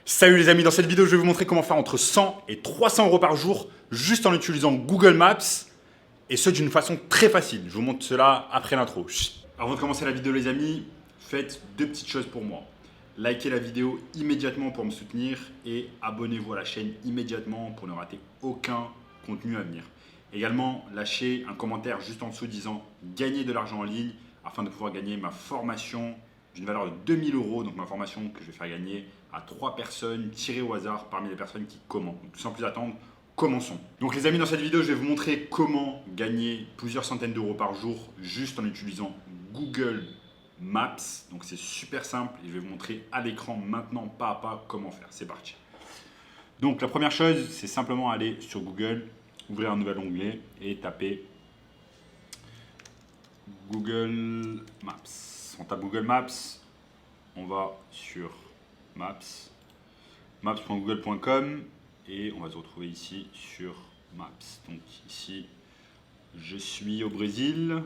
Salut les amis, dans cette vidéo je vais vous montrer comment faire entre 100 et 300 euros par jour juste en utilisant Google Maps et ce d'une façon très facile. Je vous montre cela après l'intro. Avant de commencer la vidéo les amis, faites deux petites choses pour moi. Likez la vidéo immédiatement pour me soutenir et abonnez-vous à la chaîne immédiatement pour ne rater aucun contenu à venir. Également, lâchez un commentaire juste en dessous disant gagner de l'argent en ligne afin de pouvoir gagner ma formation d'une valeur de 2000 euros, donc ma formation que je vais faire gagner à 3 personnes tirées au hasard parmi les personnes qui commentent. Donc, sans plus attendre, commençons. Donc les amis, dans cette vidéo, je vais vous montrer comment gagner plusieurs centaines d'euros par jour juste en utilisant Google Maps. Donc c'est super simple et je vais vous montrer à l'écran maintenant, pas à pas, comment faire. C'est parti. Donc la première chose, c'est simplement aller sur Google, ouvrir un nouvel onglet et taper Google Maps. On tape Google Maps, on va sur Maps, maps.google.com et on va se retrouver ici sur Maps. Donc ici, je suis au Brésil,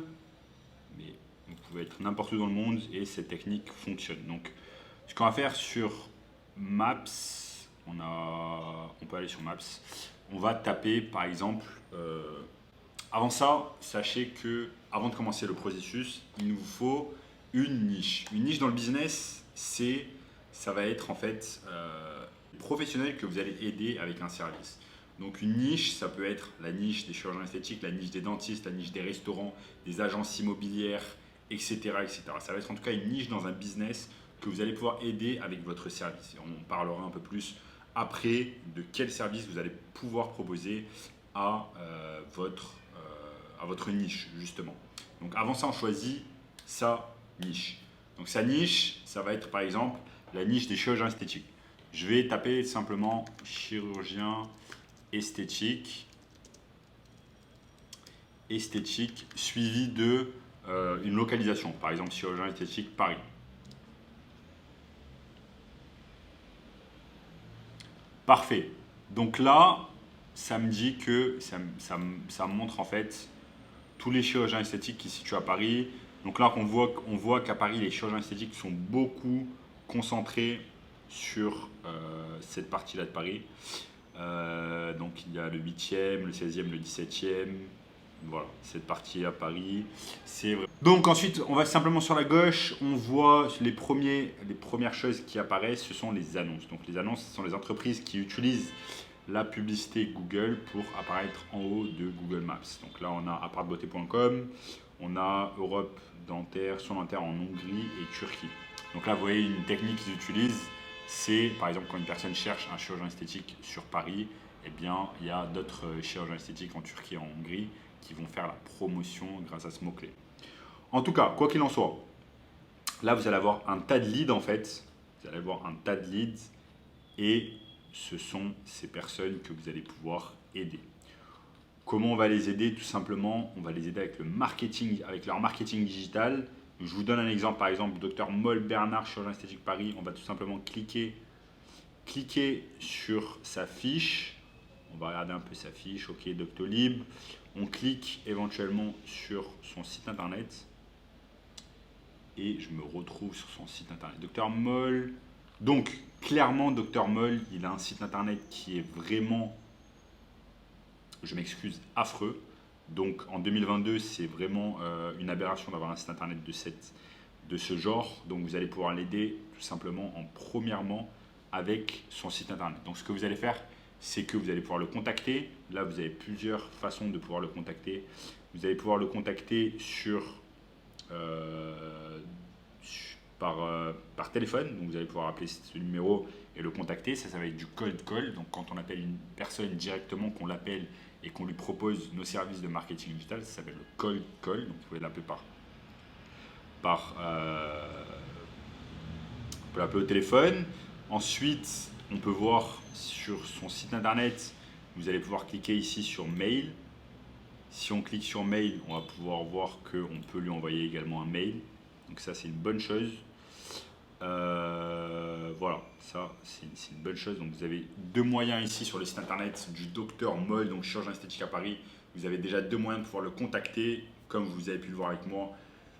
mais vous pouvez être n'importe où dans le monde et cette technique fonctionne. Donc ce qu'on va faire sur Maps, on peut aller sur Maps, on va taper par exemple, avant ça, sachez que avant de commencer le processus, il nous faut une niche. Une niche dans le business, ça va être en fait professionnel que vous allez aider avec un service. Donc une niche, ça peut être la niche des chirurgiens esthétiques, la niche des dentistes, la niche des restaurants, des agences immobilières, etc., etc. Ça va être en tout cas une niche dans un business que vous allez pouvoir aider avec votre service. Et on parlera un peu plus après de quel service vous allez pouvoir proposer à votre niche justement. Donc avant ça, on choisit sa niche. Donc sa niche, ça va être par exemple la niche des chirurgiens esthétiques. Je vais taper simplement chirurgien esthétique suivi de une localisation. Par exemple chirurgien esthétique Paris. Parfait. Donc là, ça me dit que ça me montre en fait tous les chirurgiens esthétiques qui se situent à Paris. Donc là, on voit qu'à Paris, les chirurgiens esthétiques sont beaucoup concentrés sur cette partie-là de Paris. Donc il y a le 8e, le 16e, le 17e. Voilà, cette partie à Paris. C'est vrai. Donc ensuite, on va simplement sur la gauche. On voit les premières choses qui apparaissent, ce sont les annonces. Donc les annonces, ce sont les entreprises qui utilisent la publicité Google pour apparaître en haut de Google Maps. Donc là, on a apartbeauté.com, on a Europe dentaire, soins dentaires en Hongrie et Turquie. Donc là, vous voyez une technique qu'ils utilisent, c'est par exemple quand une personne cherche un chirurgien esthétique sur Paris, eh bien, il y a d'autres chirurgiens esthétiques en Turquie et en Hongrie qui vont faire la promotion grâce à ce mot-clé. En tout cas, quoi qu'il en soit, là, vous allez avoir un tas de leads en fait. Vous allez avoir un tas de leads et ce sont ces personnes que vous allez pouvoir aider. Comment on va les aider? Tout simplement, on va les aider avec le marketing, avec leur marketing digital. Je vous donne un exemple, par exemple, Dr Moll Bernard, chirurgien esthétique Paris. On va tout simplement cliquer sur sa fiche. On va regarder un peu sa fiche. Ok, Doctolib. On clique éventuellement sur son site internet et je me retrouve sur son site internet. Dr Moll. Donc, clairement, Dr Moll, il a un site internet qui est vraiment, je m'excuse, affreux. Donc, en 2022, c'est vraiment une aberration d'avoir un site internet de ce genre. Donc, vous allez pouvoir l'aider tout simplement premièrement avec son site internet. Donc, ce que vous allez faire, c'est que vous allez pouvoir le contacter. Là, vous avez plusieurs façons de pouvoir le contacter. Vous allez pouvoir le contacter par téléphone. Donc, vous allez pouvoir appeler ce numéro et le contacter. Ça va être du cold call. Donc, quand on appelle une personne directement, qu'on l'appelle et qu'on lui propose nos services de marketing digital, ça s'appelle le cold call. Donc, vous pouvez l'appeler on peut l'appeler au téléphone. Ensuite, on peut voir sur son site internet, vous allez pouvoir cliquer ici sur mail. Si on clique sur mail, on va pouvoir voir qu'on peut lui envoyer également un mail. Donc ça, c'est une bonne chose. Voilà, ça, c'est une bonne chose. Donc vous avez deux moyens ici sur le site internet du Dr Moll, donc chirurgien esthétique à Paris. Vous avez déjà deux moyens de pouvoir le contacter, comme vous avez pu le voir avec moi,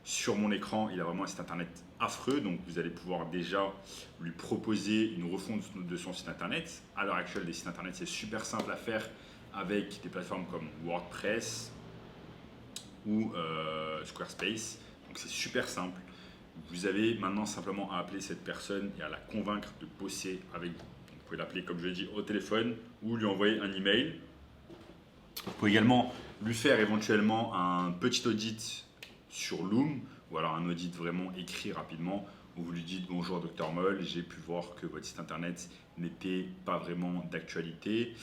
Sur mon écran, il a vraiment un site internet affreux, donc vous allez pouvoir déjà lui proposer une refonte de son site internet. À l'heure actuelle, des sites internet, c'est super simple à faire avec des plateformes comme WordPress ou Squarespace. Donc c'est super simple. Vous avez maintenant simplement à appeler cette personne et à la convaincre de bosser avec vous. Vous pouvez l'appeler, comme je l'ai dit, au téléphone ou lui envoyer un email. Vous pouvez également lui faire éventuellement un petit audit sur Loom, ou alors un audit vraiment écrit rapidement, où vous lui dites: bonjour Dr Moll, j'ai pu voir que votre site internet n'était pas vraiment d'actualité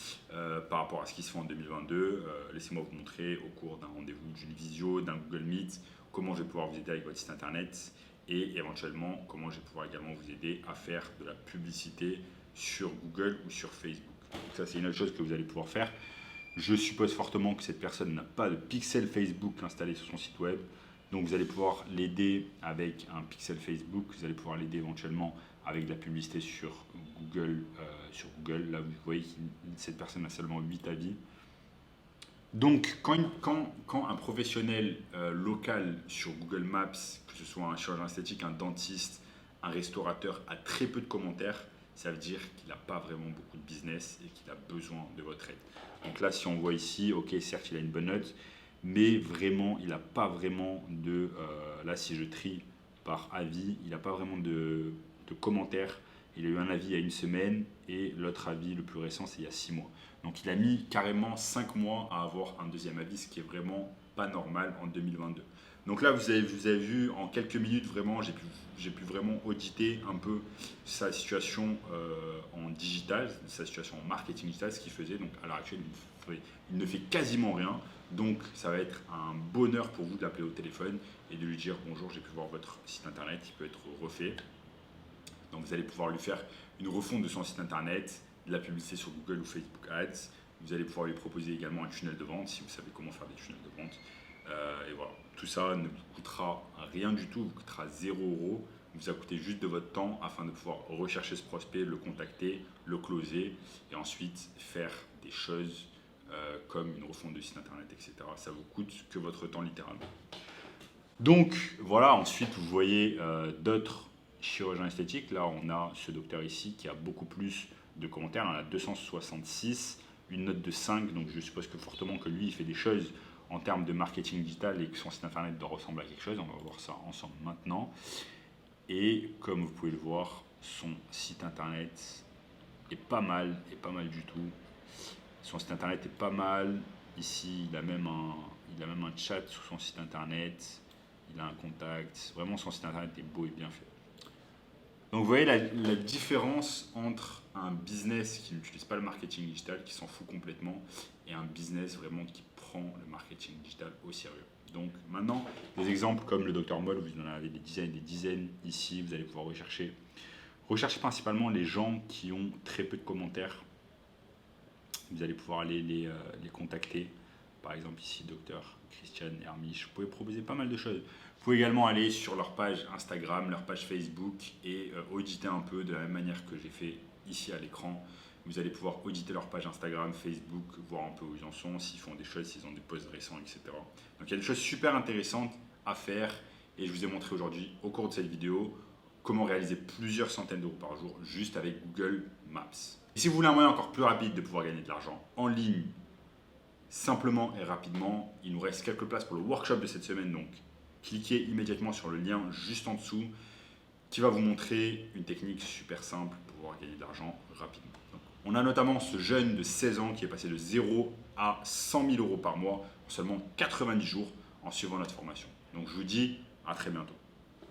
par rapport à ce qui se fait en 2022. Laissez-moi vous montrer au cours d'un rendez-vous, d'une visio, d'un Google Meet, comment je vais pouvoir vous aider avec votre site internet et éventuellement comment je vais pouvoir également vous aider à faire de la publicité sur Google ou sur Facebook. Donc ça, c'est une autre chose que vous allez pouvoir faire. Je suppose fortement que cette personne n'a pas de pixel Facebook installé sur son site web. Donc vous allez pouvoir l'aider avec un pixel Facebook. Vous allez pouvoir l'aider éventuellement avec de la publicité sur Google. Là, vous voyez que cette personne a seulement 8 avis. Donc quand un professionnel local sur Google Maps, que ce soit un chirurgien esthétique, un dentiste, un restaurateur, a très peu de commentaires, ça veut dire qu'il n'a pas vraiment beaucoup de business et qu'il a besoin de votre aide. Donc là, si on voit ici, ok, certes, il a une bonne note, mais vraiment, il n'a pas vraiment de... là, si je trie par avis, il n'a pas vraiment de commentaires. Il a eu un avis il y a une semaine et l'autre avis, le plus récent, c'est il y a 6 mois. Donc il a mis carrément 5 mois à avoir un deuxième avis, ce qui est vraiment pas normal en 2022. Donc là, vous avez vu en quelques minutes, vraiment, j'ai pu vraiment auditer un peu sa situation en digital, sa situation en marketing digital, ce qu'il faisait. Donc à l'heure actuelle, il ne fait quasiment rien. Donc ça va être un bonheur pour vous de l'appeler au téléphone et de lui dire: bonjour, j'ai pu voir votre site internet, il peut être refait. Donc vous allez pouvoir lui faire une refonte de son site internet, de la publicité sur Google ou Facebook Ads. Vous allez pouvoir lui proposer également un tunnel de vente si vous savez comment faire des tunnels de vente. Et voilà, tout ça ne vous coûtera rien du tout, vous coûtera 0 €. Vous a coûté juste de votre temps afin de pouvoir rechercher ce prospect, le contacter, le closer et ensuite faire des choses comme une refonte de site internet, etc. Ça vous coûte que votre temps littéralement. Donc voilà, ensuite vous voyez d'autres chirurgiens esthétiques. Là, on a ce docteur ici qui a beaucoup plus de commentaires. On a 266, une note de 5. Donc je suppose que fortement que lui, il fait des choses en termes de marketing digital et que son site internet doit ressembler à quelque chose. On va voir ça ensemble maintenant. Et comme vous pouvez le voir, son site internet est pas mal du tout. Son site internet est pas mal. Ici, il a même un chat sur son site internet. Il a un contact. Vraiment, son site internet est beau et bien fait. Donc vous voyez la différence entre un business qui n'utilise pas le marketing digital, qui s'en fout complètement, et un business vraiment qui prend le marketing digital au sérieux. Donc maintenant, des exemples comme le Dr Moll, vous en avez des dizaines ici, vous allez pouvoir rechercher. Recherchez principalement les gens qui ont très peu de commentaires. Vous allez pouvoir aller les contacter. Par exemple ici, Dr Christian Hermich. Vous pouvez proposer pas mal de choses. Vous pouvez également aller sur leur page Instagram, leur page Facebook et auditer un peu de la même manière que j'ai fait ici à l'écran. Vous allez pouvoir auditer leur page Instagram, Facebook, voir un peu où ils en sont, s'ils font des choses, s'ils ont des posts récents, etc. Donc il y a des choses super intéressantes à faire et je vous ai montré aujourd'hui au cours de cette vidéo comment réaliser plusieurs centaines d'euros par jour juste avec Google Maps. Et si vous voulez un moyen encore plus rapide de pouvoir gagner de l'argent en ligne, simplement et rapidement, il nous reste quelques places pour le workshop de cette semaine, donc cliquez immédiatement sur le lien juste en dessous qui va vous montrer une technique super simple pour pouvoir gagner de l'argent rapidement. Donc, on a notamment ce jeune de 16 ans qui est passé de 0 à 100 000 € par mois en seulement 90 jours en suivant notre formation. Donc je vous dis à très bientôt.